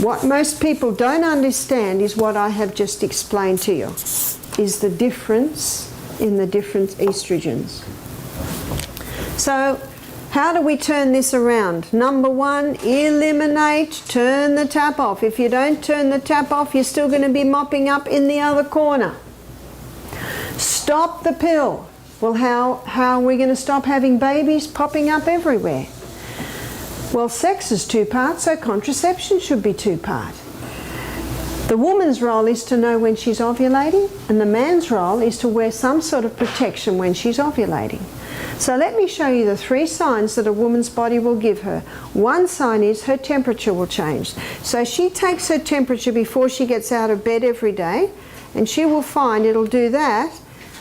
What most people don't understand is what I have just explained to you, is the difference in the different estrogens. So, how do we turn this around? Number one, eliminate, turn the tap off. If you don't turn the tap off, you're still going to be mopping up in the other corner. Stop the pill. Well, how are we going to stop having babies popping up everywhere? Well, sex is two-part, so contraception should be two-part. The woman's role is to know when she's ovulating, and the man's role is to wear some sort of protection when she's ovulating. So let me show you the 3 signs that a woman's body will give her. One sign is her temperature will change. So she takes her temperature before she gets out of bed every day, and she will find it'll do that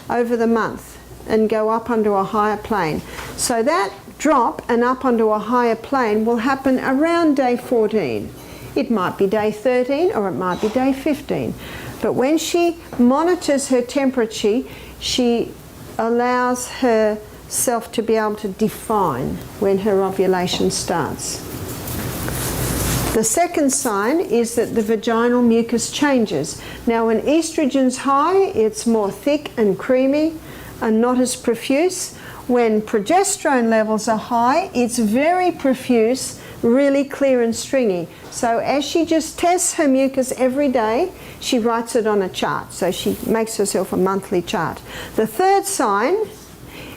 over the month and go up onto a higher plane. So that drop and up onto a higher plane will happen around day 14. It might be day 13 or it might be day 15. But when she monitors her temperature, she allows herself to be able to define when her ovulation starts. The second sign is that the vaginal mucus changes. Now when estrogen's high, it's more thick and creamy and not as profuse. When progesterone levels are high, it's very profuse, really clear and stringy. So as she just tests her mucus every day, she writes it on a chart. So she makes herself a monthly chart. The third sign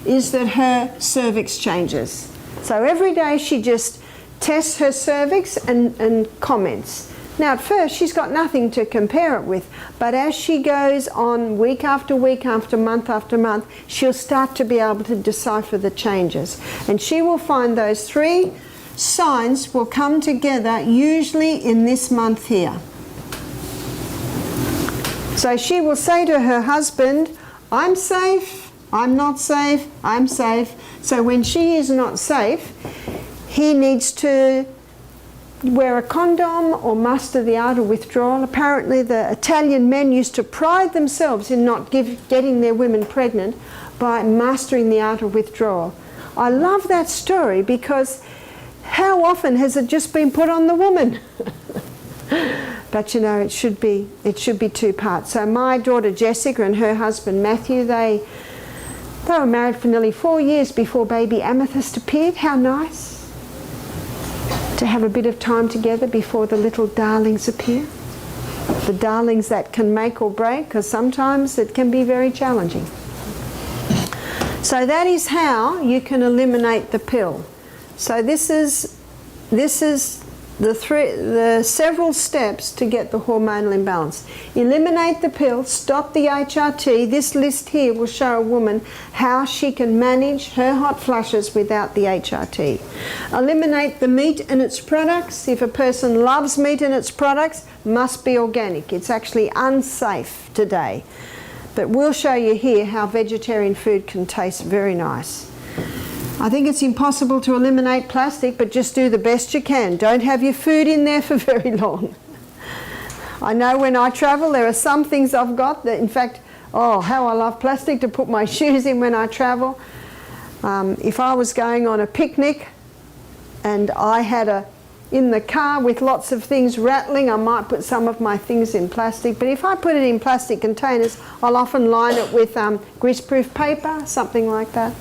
is that her cervix changes. So every day she just tests her cervix and comments. Now at first she's got nothing to compare it with, but as she goes on week after week after month, she'll start to be able to decipher the changes. And she will find those 3 signs will come together usually in this month here. So she will say to her husband, I'm safe, I'm not safe, I'm safe. So when she is not safe, he needs to wear a condom or muster the art of withdrawal. Apparently the Italian men used to pride themselves in not getting their women pregnant by mastering the art of withdrawal. I love that story because how often has it just been put on the woman? But you know, it should be 2 parts. So my daughter Jessica and her husband Matthew, they were married for nearly 4 years before baby Amethyst appeared. How nice to have a bit of time together before the little darlings appear. The darlings that can make or break, because sometimes it can be very challenging. So that is how you can eliminate the pill. So this is the several steps to get the hormonal imbalance. Eliminate the pill, stop the HRT. This list here will show a woman how she can manage her hot flushes without the HRT. Eliminate the meat and its products. If a person loves meat and its products, must be organic. It's actually unsafe today. But we'll show you here how vegetarian food can taste very nice. I think it's impossible to eliminate plastic, but just do the best you can. Don't have your food in there for very long. I know when I travel, there are some things I've got that, in fact, oh, how I love plastic to put my shoes in when I travel. If I was going on a picnic and I had in the car with lots of things rattling, I might put some of my things in plastic. But if I put it in plastic containers, I'll often line it with greaseproof paper, something like that.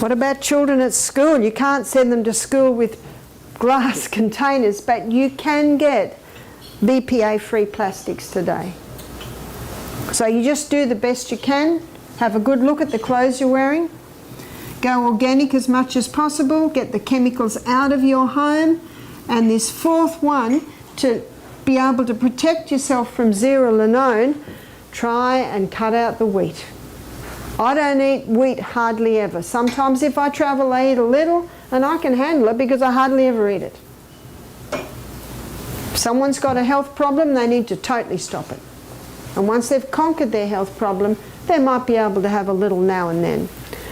What about children at school? You can't send them to school with glass containers, but you can get BPA-free plastics today. So you just do the best you can. Have a good look at the clothes you're wearing. Go organic as much as possible. Get the chemicals out of your home. And this 4th one, to be able to protect yourself from zearalenone, try and cut out the wheat. I don't eat wheat hardly ever. Sometimes if I travel I eat a little and I can handle it because I hardly ever eat it. If someone's got a health problem, they need to totally stop it. And once they've conquered their health problem, they might be able to have a little now and then.